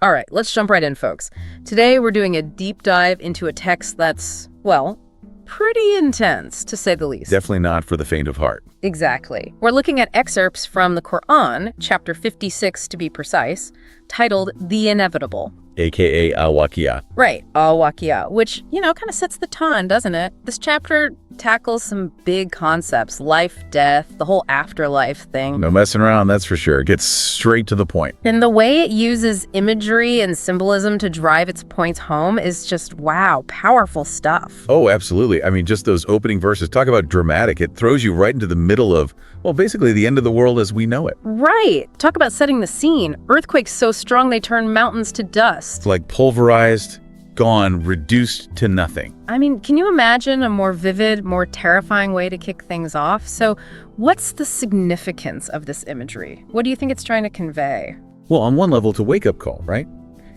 All right, let's jump right in, folks. Today, we're doing a deep dive into a text that's, well, pretty intense, to say the least. Definitely not for the faint of heart. Exactly. We're looking at excerpts from the Quran, chapter 56 to be precise, titled The Inevitable. AKA Al-Waqiah. Right, Al-Waqiah, which, kind of sets the tone, doesn't it? This chapter tackles some big concepts, life, death, the whole afterlife thing. No messing around, that's for sure. It gets straight to the point. And the way it uses imagery and symbolism to drive its points home is just, wow, powerful stuff. Oh, absolutely. I mean, just those opening verses, talk about dramatic. It throws you right into the middle of, well, basically the end of the world as we know it. Right. Talk about setting the scene. Earthquakes so strong they turn mountains to dust. It's like pulverized, gone, reduced to nothing. I mean, can you imagine a more vivid, more terrifying way to kick things off? So what's the significance of this imagery? What do you think it's trying to convey? Well, on one level, it's a wake-up call, right?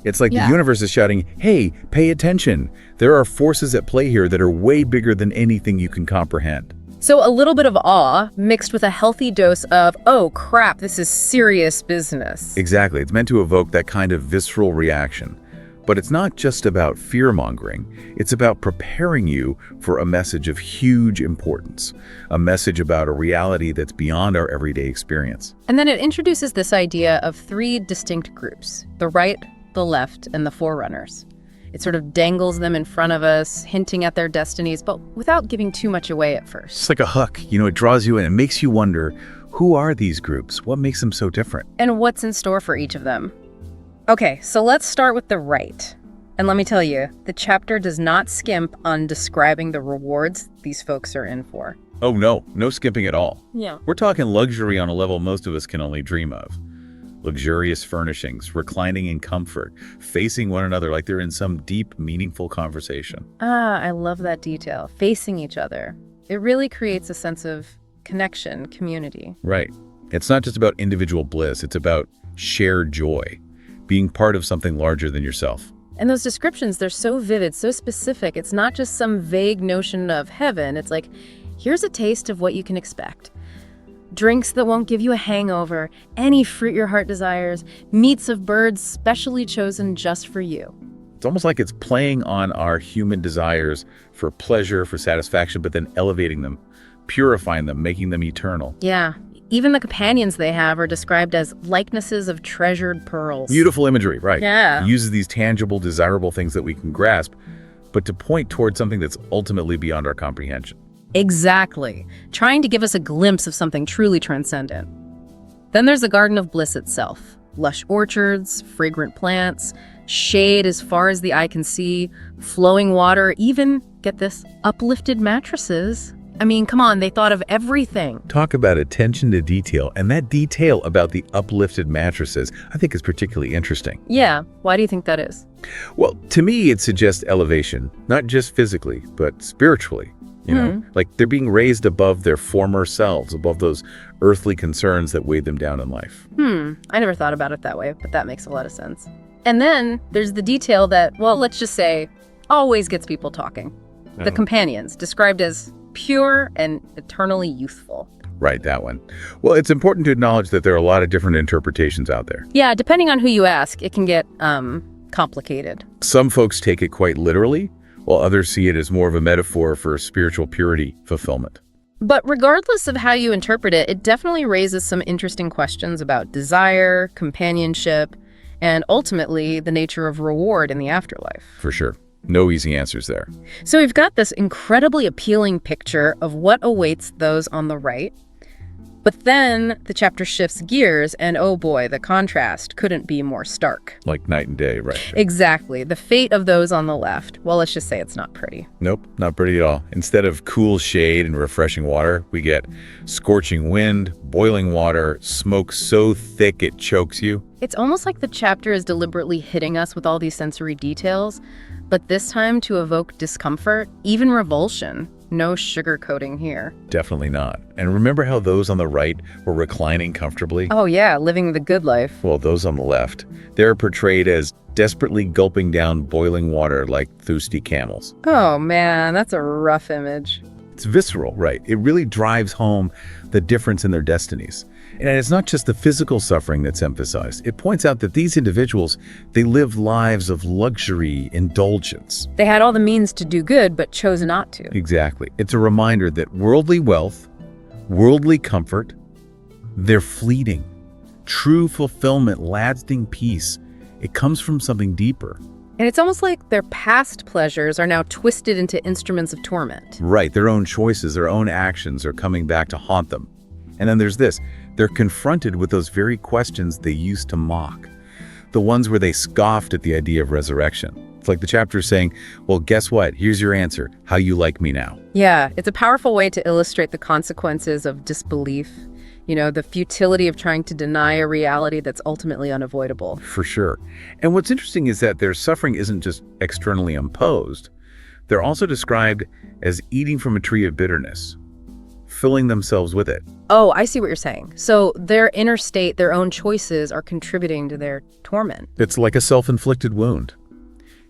It's like the universe is shouting, hey, pay attention. There are forces at play here that are way bigger than anything you can comprehend. So a little bit of awe mixed with a healthy dose of, oh crap, this is serious business. Exactly. It's meant to evoke that kind of visceral reaction. But it's not just about fear-mongering. It's about preparing you for a message of huge importance, a message about a reality that's beyond our everyday experience. And then it introduces this idea of three distinct groups: the right, the left, and the forerunners. It sort of dangles them in front of us, hinting at their destinies, but without giving too much away at first. It's like a hook. It draws you in. It makes you wonder, who are these groups? What makes them so different? And what's in store for each of them? Okay, so let's start with the right. And let me tell you, the chapter does not skimp on describing the rewards these folks are in for. Oh no skimping at all. Yeah. We're talking luxury on a level most of us can only dream of. Luxurious furnishings, reclining in comfort, facing one another like they're in some deep, meaningful conversation. I love that detail. Facing each other. It really creates a sense of connection, community. Right. It's not just about individual bliss. It's about shared joy, being part of something larger than yourself. And those descriptions, they're so vivid, so specific. It's not just some vague notion of heaven. It's like, here's a taste of what you can expect. Drinks that won't give you a hangover, any fruit your heart desires, meats of birds specially chosen just for you. It's almost like it's playing on our human desires for pleasure, for satisfaction, but then elevating them, purifying them, making them eternal. Yeah. Even the companions they have are described as likenesses of treasured pearls. Beautiful imagery, right? Yeah. It uses these tangible, desirable things that we can grasp, but to point towards something that's ultimately beyond our comprehension. Exactly. Trying to give us a glimpse of something truly transcendent. Then there's the Garden of Bliss itself. Lush orchards, fragrant plants, shade as far as the eye can see, flowing water, even, get this, uplifted mattresses. I mean, come on, they thought of everything. Talk about attention to detail, and that detail about the uplifted mattresses, I think is particularly interesting. Yeah, why do you think that is? Well, to me, it suggests elevation, not just physically, but spiritually. Like they're being raised above their former selves, above those earthly concerns that weighed them down in life. I never thought about it that way, but that makes a lot of sense. And then there's the detail that, well, let's just say, always gets people talking. The companions, described as pure and eternally youthful. Right, that one. Well, it's important to acknowledge that there are a lot of different interpretations out there. Yeah, depending on who you ask, it can get complicated. Some folks take it quite literally, while others see it as more of a metaphor for spiritual purity fulfillment. But regardless of how you interpret it, it definitely raises some interesting questions about desire, companionship, and ultimately the nature of reward in the afterlife. For sure. No easy answers there. So we've got this incredibly appealing picture of what awaits those on the right. But then the chapter shifts gears, and oh boy, the contrast couldn't be more stark. Like night and day, right? Exactly. The fate of those on the left, well, let's just say it's not pretty. Nope, not pretty at all. Instead of cool shade and refreshing water, we get scorching wind, boiling water, smoke so thick it chokes you. It's almost like the chapter is deliberately hitting us with all these sensory details, but this time to evoke discomfort, even revulsion. No sugarcoating here. Definitely not. And remember how those on the right were reclining comfortably? Oh yeah, living the good life. Well, those on the left, they're portrayed as desperately gulping down boiling water like thirsty camels. Oh man, that's a rough image. It's visceral, right? It really drives home the difference in their destinies. And it's not just the physical suffering that's emphasized. It points out that these individuals, they live lives of luxury, indulgence. They had all the means to do good, but chose not to. Exactly. It's a reminder that worldly wealth, worldly comfort, they're fleeting. True fulfillment, lasting peace, it comes from something deeper. And it's almost like their past pleasures are now twisted into instruments of torment. Right, their own choices, their own actions are coming back to haunt them. And then there's this, they're confronted with those very questions they used to mock. The ones where they scoffed at the idea of resurrection. It's like the chapter is saying, well, guess what? Here's your answer. How you like me now? Yeah, it's a powerful way to illustrate the consequences of disbelief. You know, the futility of trying to deny a reality that's ultimately unavoidable. For sure. And what's interesting is that their suffering isn't just externally imposed. They're also described as eating from a tree of bitterness, filling themselves with it. Oh, I see what you're saying. So their inner state, their own choices are contributing to their torment. It's like a self-inflicted wound.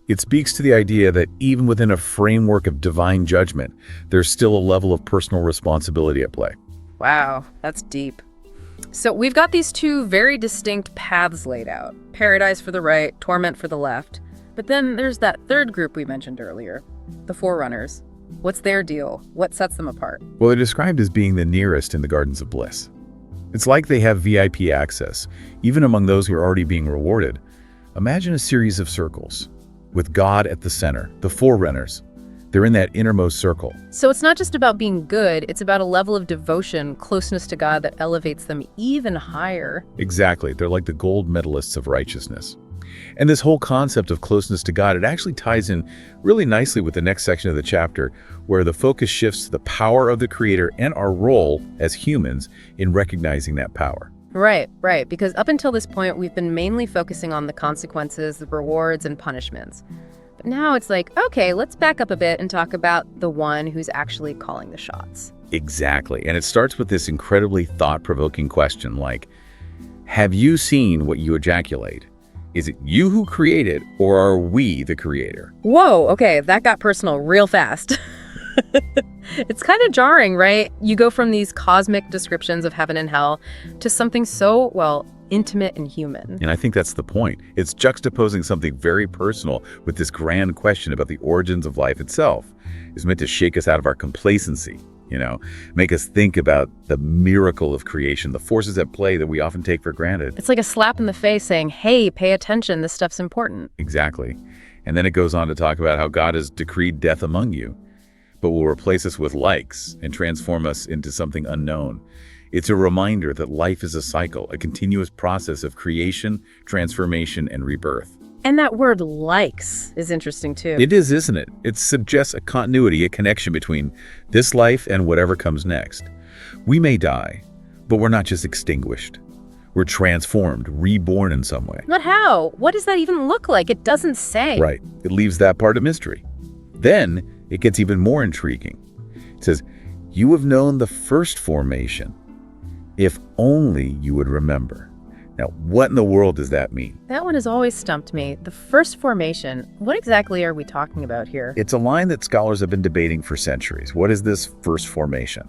It speaks to the idea that even within a framework of divine judgment, there's still a level of personal responsibility at play. Wow, that's deep. So we've got these two very distinct paths laid out. Paradise for the right, torment for the left. But then there's that third group we mentioned earlier, the Forerunners. What's their deal? What sets them apart? Well, they're described as being the nearest in the Gardens of Bliss. It's like they have VIP access, even among those who are already being rewarded. Imagine a series of circles, with God at the center, the Forerunners. They're in that innermost circle. So it's not just about being good, it's about a level of devotion, closeness to God that elevates them even higher. Exactly. They're like the gold medalists of righteousness. And this whole concept of closeness to God, it actually ties in really nicely with the next section of the chapter, where the focus shifts to the power of the Creator and our role as humans in recognizing that power. Right. Because up until this point, we've been mainly focusing on the consequences, the rewards, and punishments. But now it's like, okay, let's back up a bit and talk about the one who's actually calling the shots. Exactly. And it starts with this incredibly thought-provoking question like, have you seen what you ejaculate? Is it you who created, or are we the creator? Whoa, okay, that got personal real fast. It's kind of jarring, right? You go from these cosmic descriptions of heaven and hell to something so, well, intimate and human. And I think that's the point. It's juxtaposing something very personal with this grand question about the origins of life itself. It's meant to shake us out of our complacency, make us think about the miracle of creation, the forces at play that we often take for granted. It's like a slap in the face saying, hey, pay attention, this stuff's important. Exactly. And then it goes on to talk about how God has decreed death among you, but will replace us with likes and transform us into something unknown. It's a reminder that life is a cycle, a continuous process of creation, transformation, and rebirth. And that word likes is interesting too. It is, isn't it? It suggests a continuity, a connection between this life and whatever comes next. We may die, but we're not just extinguished. We're transformed, reborn in some way. But how? What does that even look like? It doesn't say. Right. It leaves that part a mystery. Then it gets even more intriguing. It says, you have known the first formation, if only you would remember. Now, what in the world does that mean? That one has always stumped me. The first formation, what exactly are we talking about here? It's a line that scholars have been debating for centuries. What is this first formation?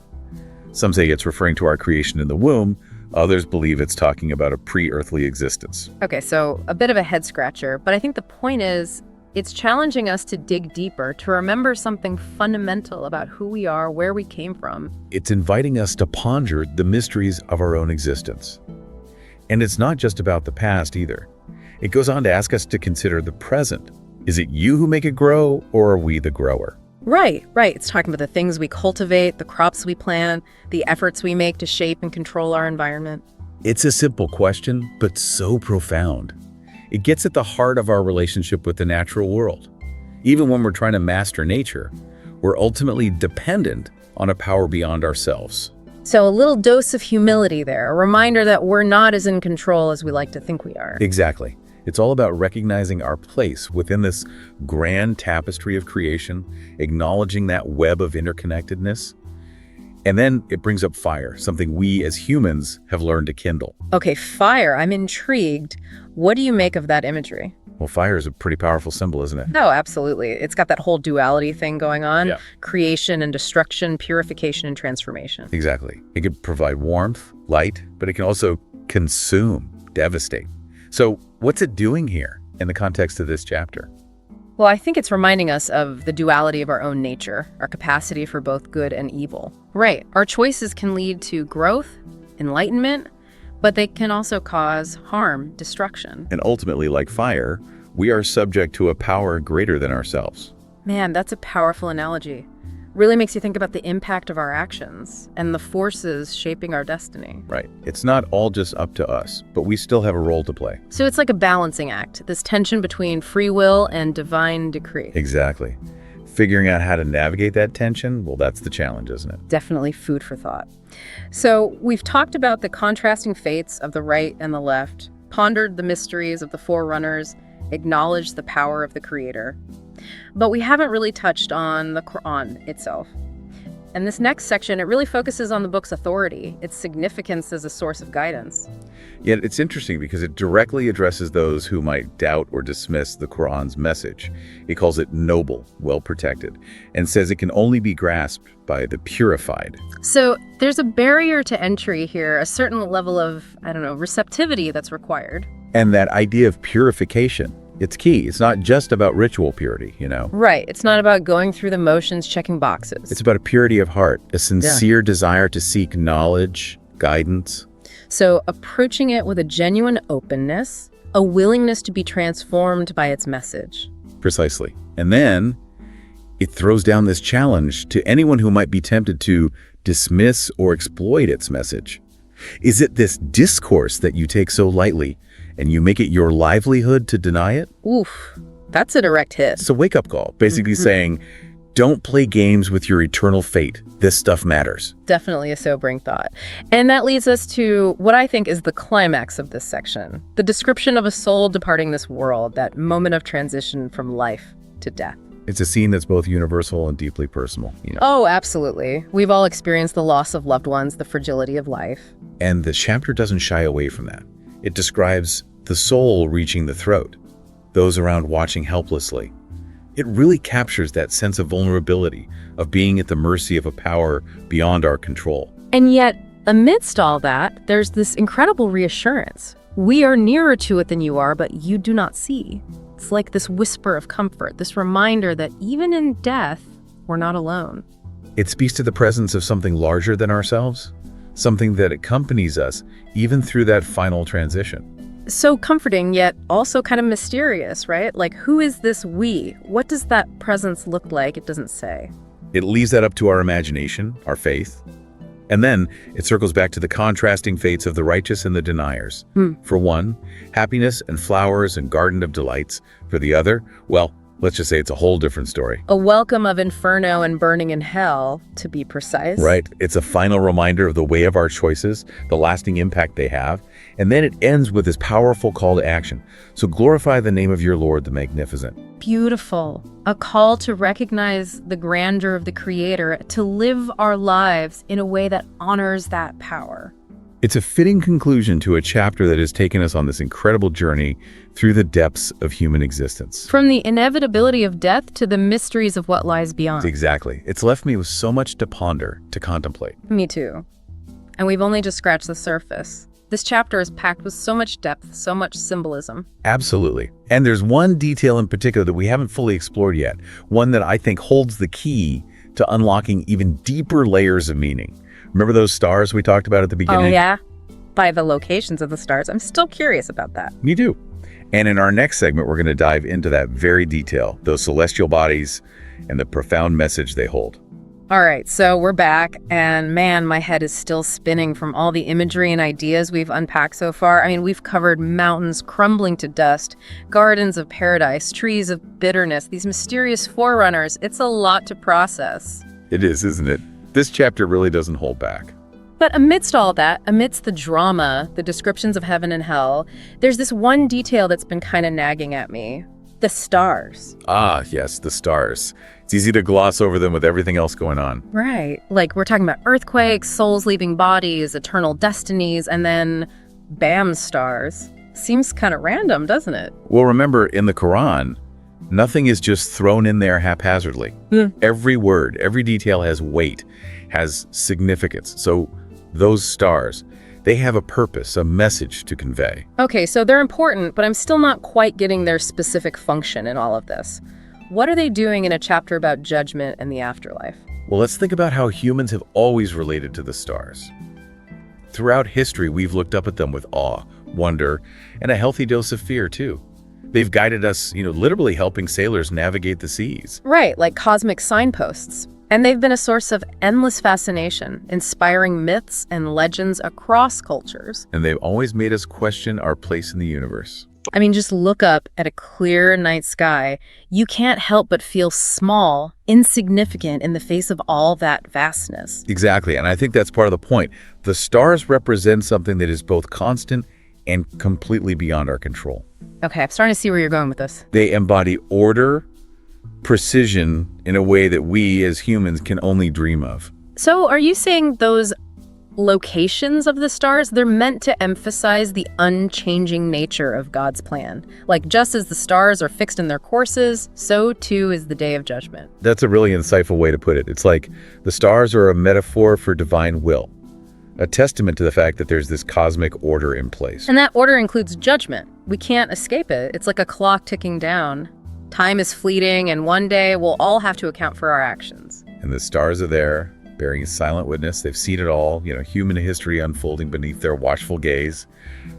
Some say it's referring to our creation in the womb. Others believe it's talking about a pre-earthly existence. Okay, so a bit of a head scratcher, but I think the point is, it's challenging us to dig deeper, to remember something fundamental about who we are, where we came from. It's inviting us to ponder the mysteries of our own existence. And it's not just about the past either. It goes on to ask us to consider the present. Is it you who make it grow, or are we the grower? Right. It's talking about the things we cultivate, the crops we plant, the efforts we make to shape and control our environment. It's a simple question, but so profound. It gets at the heart of our relationship with the natural world. Even when we're trying to master nature, we're ultimately dependent on a power beyond ourselves. So a little dose of humility there, a reminder that we're not as in control as we like to think we are. Exactly. It's all about recognizing our place within this grand tapestry of creation, acknowledging that web of interconnectedness. And then it brings up fire, something we as humans have learned to kindle. Okay, fire. I'm intrigued. What do you make of that imagery? Well, fire is a pretty powerful symbol, isn't it? No, absolutely. It's got that whole duality thing going on. Yeah. Creation and destruction, purification and transformation. Exactly. It could provide warmth, light, but it can also consume, devastate. So what's it doing here in the context of this chapter? Well, I think it's reminding us of the duality of our own nature, our capacity for both good and evil. Right. Our choices can lead to growth, enlightenment, but they can also cause harm, destruction. And ultimately, like fire, we are subject to a power greater than ourselves. Man, that's a powerful analogy. Really makes you think about the impact of our actions and the forces shaping our destiny. Right. It's not all just up to us, but we still have a role to play. So it's like a balancing act, this tension between free will and divine decree. Exactly. Figuring out how to navigate that tension, well, that's the challenge, isn't it? Definitely food for thought. So we've talked about the contrasting fates of the right and the left, pondered the mysteries of the forerunners, acknowledged the power of the Creator. But we haven't really touched on the Quran itself. And this next section, it really focuses on the book's authority, its significance as a source of guidance. Yet it's interesting because it directly addresses those who might doubt or dismiss the Quran's message. It calls it noble, well protected, and says it can only be grasped by the purified. So there's a barrier to entry here, a certain level of, receptivity that's required. And that idea of purification, it's key. It's not just about ritual purity, Right. It's not about going through the motions, checking boxes. It's about a purity of heart, a sincere desire to seek knowledge, guidance. So approaching it with a genuine openness, a willingness to be transformed by its message. Precisely. And then it throws down this challenge to anyone who might be tempted to dismiss or exploit its message. Is it this discourse that you take so lightly and you make it your livelihood to deny it? Oof, that's a direct hit. It's a wake-up call, basically saying, don't play games with your eternal fate. This stuff matters. Definitely a sobering thought. And that leads us to what I think is the climax of this section, the description of a soul departing this world, that moment of transition from life to death. It's a scene that's both universal and deeply personal. Oh, absolutely. We've all experienced the loss of loved ones, the fragility of life. And the chapter doesn't shy away from that. It describes the soul reaching the throat, those around watching helplessly. It really captures that sense of vulnerability, of being at the mercy of a power beyond our control. And yet, amidst all that, there's this incredible reassurance. We are nearer to it than you are, but you do not see. It's like this whisper of comfort, this reminder that even in death, we're not alone. It speaks to the presence of something larger than ourselves, something that accompanies us even through that final transition. So comforting, yet also kind of mysterious, right? Like, who is this we? What does that presence look like? It doesn't say. It leaves that up to our imagination, our faith. And then it circles back to the contrasting fates of the righteous and the deniers. For one, happiness and flowers and garden of delights. For the other, well, let's just say it's a whole different story. A welcome of inferno and burning in hell, to be precise. Right. It's a final reminder of the way of our choices, the lasting impact they have. And then it ends with this powerful call to action. So glorify the name of your Lord, the Magnificent. Beautiful. A call to recognize the grandeur of the Creator, to live our lives in a way that honors that power. It's a fitting conclusion to a chapter that has taken us on this incredible journey through the depths of human existence. From the inevitability of death to the mysteries of what lies beyond. Exactly. It's left me with so much to ponder, to contemplate. Me too. And we've only just scratched the surface. This chapter is packed with so much depth, so much symbolism. Absolutely. And there's one detail in particular that we haven't fully explored yet, one that I think holds the key to unlocking even deeper layers of meaning. Remember those stars we talked about at the beginning? Oh, yeah? By the locations of the stars. I'm still curious about that. Me too. And in our next segment, we're going to dive into that very detail, those celestial bodies and the profound message they hold. All right, so we're back, and man, my head is still spinning from all the imagery and ideas we've unpacked so far. I mean, we've covered mountains crumbling to dust, gardens of paradise, trees of bitterness, these mysterious forerunners. It's a lot to process. It is, isn't it? This chapter really doesn't hold back. But amidst all that, amidst the drama, the descriptions of heaven and hell, there's this one detail that's been kind of nagging at me. The stars. Ah, yes, the stars. It's easy to gloss over them with everything else going on. Right. Like, we're talking about earthquakes, souls leaving bodies, eternal destinies, and then bam, stars. Seems kind of random, doesn't it? Well, remember, in the Quran, nothing is just thrown in there haphazardly. Every word, every detail has weight, has significance. So those stars, they have a purpose, a message to convey. Okay, so they're important, but I'm still not quite getting their specific function in all of this. What are they doing in a chapter about judgment and the afterlife? Well, let's think about how humans have always related to the stars. Throughout history, we've looked up at them with awe, wonder, and a healthy dose of fear, too. They've guided us, literally helping sailors navigate the seas. Right, like cosmic signposts. And they've been a source of endless fascination, inspiring myths and legends across cultures. And they've always made us question our place in the universe. I mean, just look up at a clear night sky. You can't help but feel small, insignificant in the face of all that vastness. Exactly, and I think that's part of the point. The stars represent something that is both constant and completely beyond our control. Okay, I'm starting to see where you're going with this. They embody order, precision in a way that we as humans can only dream of. So are you saying those locations of the stars, they're meant to emphasize the unchanging nature of God's plan? Like, just as the stars are fixed in their courses, so too is the day of judgment. That's a really insightful way to put it. It's like the stars are a metaphor for divine will, a testament to the fact that there's this cosmic order in place. And that order includes judgment. We can't escape it. It's like a clock ticking down. Time is fleeting, and one day we'll all have to account for our actions. And the stars are there, bearing a silent witness. They've seen it all, human history unfolding beneath their watchful gaze.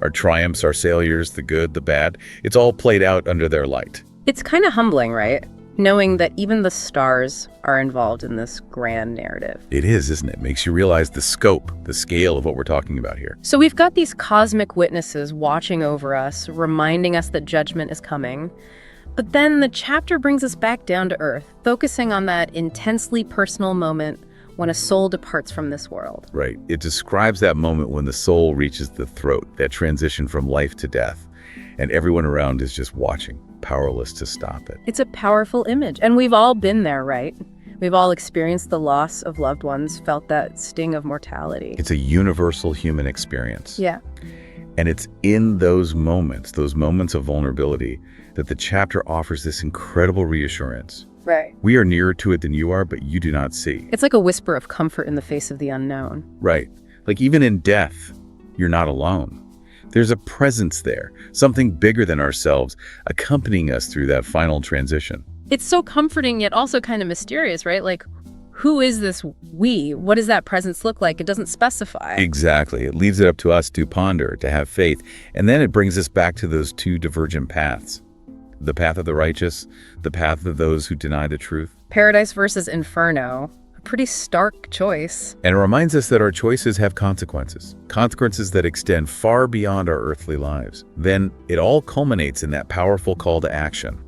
Our triumphs, our failures, the good, the bad. It's all played out under their light. It's kind of humbling, right? Knowing that even the stars are involved in this grand narrative. It is, isn't it? Makes you realize the scope, the scale of what we're talking about here. So we've got these cosmic witnesses watching over us, reminding us that judgment is coming. But then the chapter brings us back down to earth, focusing on that intensely personal moment when a soul departs from this world. Right. It describes that moment when the soul reaches the throat, that transition from life to death, and everyone around is just watching, powerless to stop it. It's a powerful image, and we've all been there, right? We've all experienced the loss of loved ones, felt that sting of mortality. It's a universal human experience. Yeah. And it's in those moments of vulnerability, that the chapter offers this incredible reassurance. Right. We are nearer to it than you are, but you do not see. It's like a whisper of comfort in the face of the unknown. Right. Like even in death, you're not alone. There's a presence there, something bigger than ourselves, accompanying us through that final transition. It's so comforting, yet also kind of mysterious, right? Like, who is this we? What does that presence look like? It doesn't specify. Exactly. It leaves it up to us to ponder, to have faith. And then it brings us back to those two divergent paths. The path of the righteous, the path of those who deny the truth. Paradise versus inferno. A pretty stark choice. And it reminds us that our choices have consequences. Consequences that extend far beyond our earthly lives. Then it all culminates in that powerful call to action.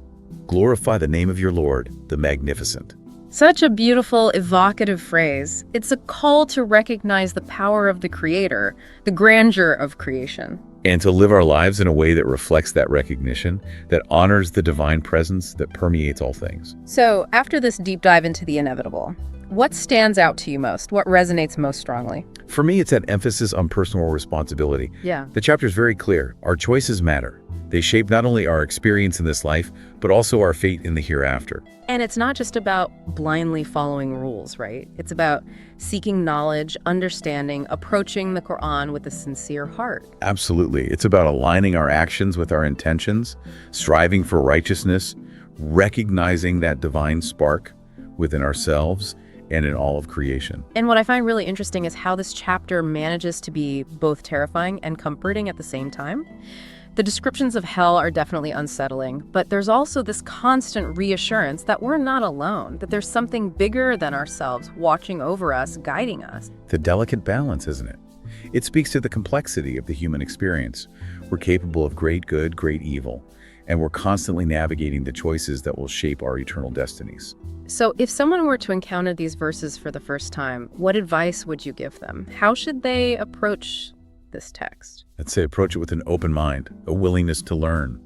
Glorify the name of your Lord, the Magnificent. Such a beautiful, evocative phrase. It's a call to recognize the power of the Creator, the grandeur of creation. And to live our lives in a way that reflects that recognition, that honors the divine presence that permeates all things. So, after this deep dive into the inevitable, what stands out to you most? What resonates most strongly? For me, it's that emphasis on personal responsibility. Yeah. The chapter is very clear. Our choices matter. They shape not only our experience in this life, but also our fate in the hereafter. And it's not just about blindly following rules, right? It's about seeking knowledge, understanding, approaching the Quran with a sincere heart. Absolutely. It's about aligning our actions with our intentions, striving for righteousness, recognizing that divine spark within ourselves and in all of creation. And what I find really interesting is how this chapter manages to be both terrifying and comforting at the same time. The descriptions of hell are definitely unsettling, but there's also this constant reassurance that we're not alone, that there's something bigger than ourselves watching over us, guiding us. The delicate balance, isn't it? It speaks to the complexity of the human experience. We're capable of great good, great evil, and we're constantly navigating the choices that will shape our eternal destinies. So if someone were to encounter these verses for the first time, what advice would you give them? How should they approach this text? I'd say approach it with an open mind, a willingness to learn.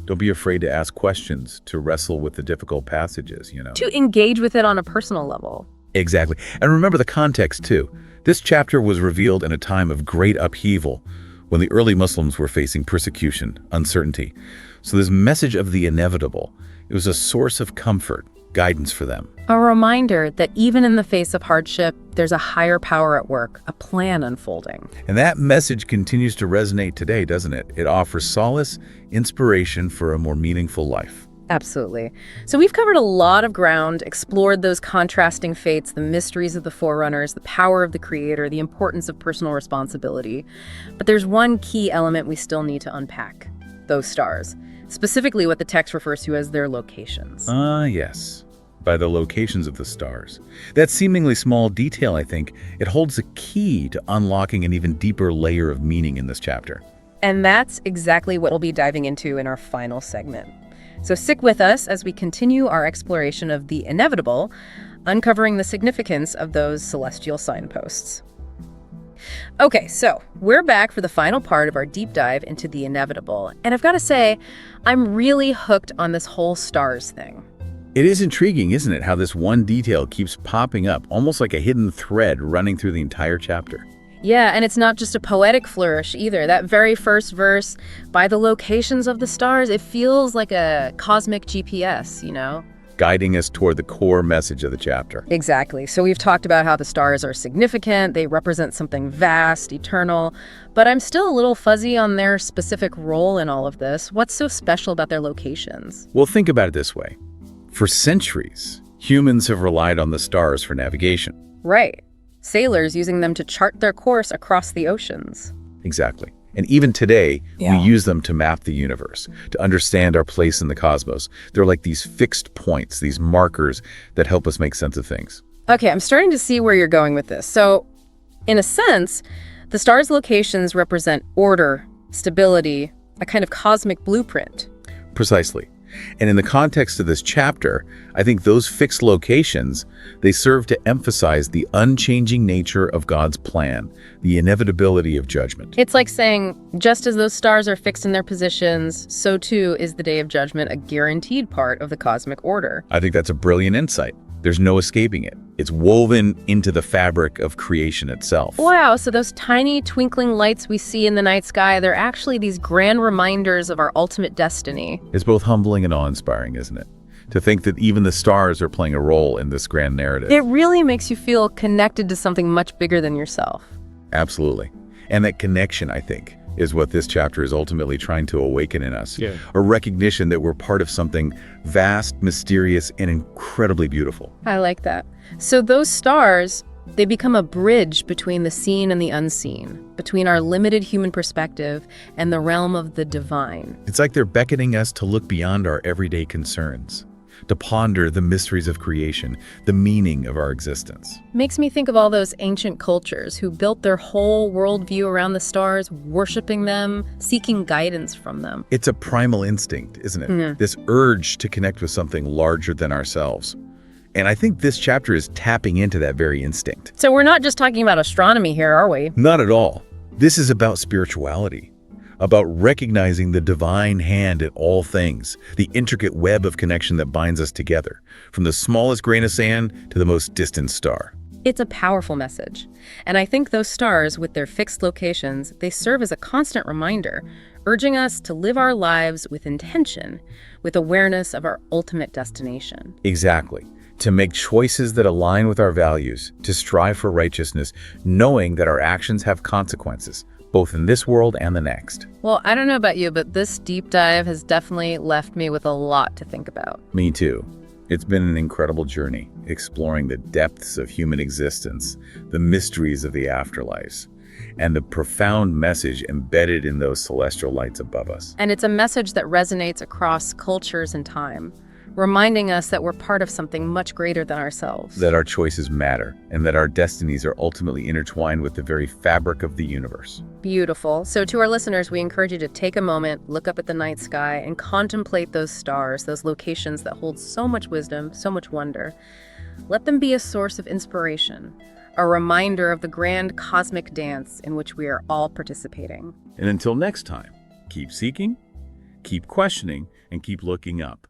Don't be afraid to ask questions, to wrestle with the difficult passages, To engage with it on a personal level. Exactly. And remember the context, too. This chapter was revealed in a time of great upheaval, when the early Muslims were facing persecution, uncertainty. So this message of the inevitable, it was a source of comfort, guidance for them. A reminder that even in the face of hardship, there's a higher power at work, a plan unfolding. And that message continues to resonate today, doesn't it? It offers solace, inspiration for a more meaningful life. Absolutely. So we've covered a lot of ground, explored those contrasting fates, the mysteries of the forerunners, the power of the creator, the importance of personal responsibility. But there's one key element we still need to unpack: those stars, specifically what the text refers to as their locations. Yes. By the locations of the stars. That seemingly small detail, I think, it holds a key to unlocking an even deeper layer of meaning in this chapter. And that's exactly what we'll be diving into in our final segment. So stick with us as we continue our exploration of the inevitable, uncovering the significance of those celestial signposts. Okay, so we're back for the final part of our deep dive into the inevitable. And I've got to say, I'm really hooked on this whole stars thing. It is intriguing, isn't it, how this one detail keeps popping up, almost like a hidden thread running through the entire chapter. Yeah, and it's not just a poetic flourish either. That very first verse, by the locations of the stars, it feels like a cosmic GPS, you know? Guiding us toward the core message of the chapter. Exactly. So we've talked about how the stars are significant, they represent something vast, eternal, but I'm still a little fuzzy on their specific role in all of this. What's so special about their locations? Well, think about it this way. For centuries, humans have relied on the stars for navigation. Right. Sailors using them to chart their course across the oceans. Exactly. And even today, we use them to map the universe, to understand our place in the cosmos. They're like these fixed points, these markers that help us make sense of things. Okay, I'm starting to see where you're going with this. So, in a sense, the stars' locations represent order, stability, a kind of cosmic blueprint. Precisely. And in the context of this chapter, I think those fixed locations, they serve to emphasize the unchanging nature of God's plan, the inevitability of judgment. It's like saying, just as those stars are fixed in their positions, so too is the day of judgment a guaranteed part of the cosmic order. I think that's a brilliant insight. There's no escaping it. It's woven into the fabric of creation itself. Wow, so those tiny twinkling lights we see in the night sky, they're actually these grand reminders of our ultimate destiny. It's both humbling and awe-inspiring, isn't it? To think that even the stars are playing a role in this grand narrative. It really makes you feel connected to something much bigger than yourself. Absolutely. And that connection, I think, is what this chapter is ultimately trying to awaken in us. Yeah. A recognition that we're part of something vast, mysterious, and incredibly beautiful. I like that. So those stars, they become a bridge between the seen and the unseen, between our limited human perspective and the realm of the divine. It's like they're beckoning us to look beyond our everyday concerns, to ponder the mysteries of creation, the meaning of our existence. Makes me think of all those ancient cultures who built their whole worldview around the stars, worshiping them, seeking guidance from them. It's a primal instinct, isn't it? This urge to connect with something larger than ourselves. And I think this chapter is tapping into that very instinct. So we're not just talking about astronomy here, are we? Not at all. This is about spirituality, about recognizing the divine hand in all things, the intricate web of connection that binds us together, from the smallest grain of sand to the most distant star. It's a powerful message. And I think those stars, with their fixed locations, they serve as a constant reminder, urging us to live our lives with intention, with awareness of our ultimate destination. Exactly. To make choices that align with our values, to strive for righteousness, knowing that our actions have consequences, both in this world and the next. Well, I don't know about you, but this deep dive has definitely left me with a lot to think about. Me too. It's been an incredible journey, exploring the depths of human existence, the mysteries of the afterlife, and the profound message embedded in those celestial lights above us. And it's a message that resonates across cultures and time, reminding us that we're part of something much greater than ourselves. That our choices matter, and that our destinies are ultimately intertwined with the very fabric of the universe. Beautiful. So to our listeners, we encourage you to take a moment, look up at the night sky, and contemplate those stars, those locations that hold so much wisdom, so much wonder. Let them be a source of inspiration, a reminder of the grand cosmic dance in which we are all participating. And until next time, keep seeking, keep questioning, and keep looking up.